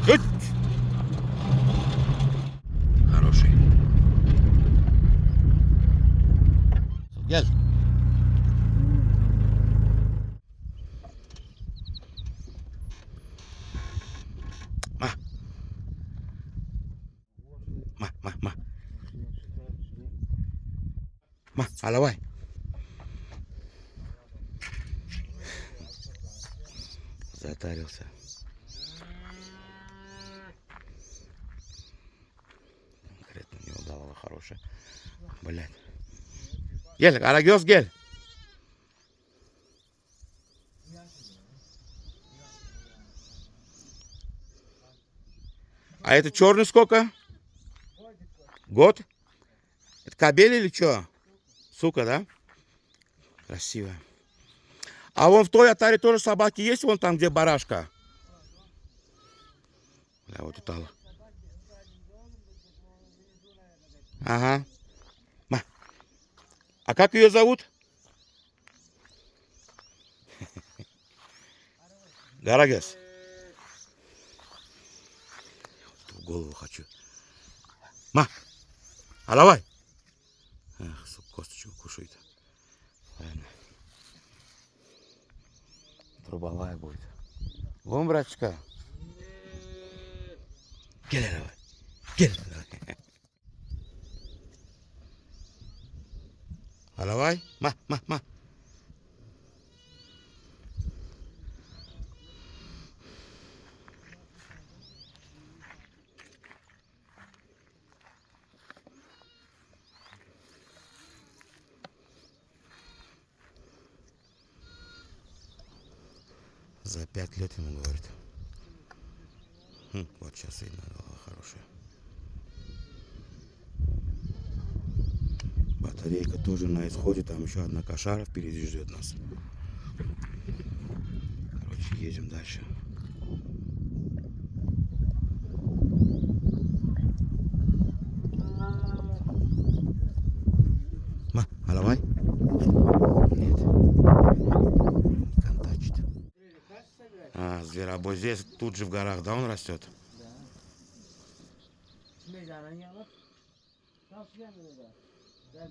Хоть. Хороший. Gel. Ма. Ма. Ма, аlavay. Затарился. Конкретно у него голова хорошая. Блядь. Гель, Карагёз, гель. А это черный сколько? Год? Это кобель или что? Сука, да? Красивая. А вон в той отаре тоже собаки есть, вон там, где барашка? Бля, вот тут Алла. Ага. Ма. А как ее зовут? Гарагес. В голову хочу. Ма. Алавай. Ах, сука, косточку кушает. Ладно. Трубовая будет. Вон, братчика. Гель, давай. Гель, давай. Алавай. Ма. За 5 лет ему говорит. Вот сейчас видно, голова хорошая. Батарейка тоже на исходе. Там еще одна кошара впереди ждет нас. Короче, едем дальше. Ма, аlavay? Нет. Контачит. А, зверобой здесь, тут же в горах, да, он растет? Да.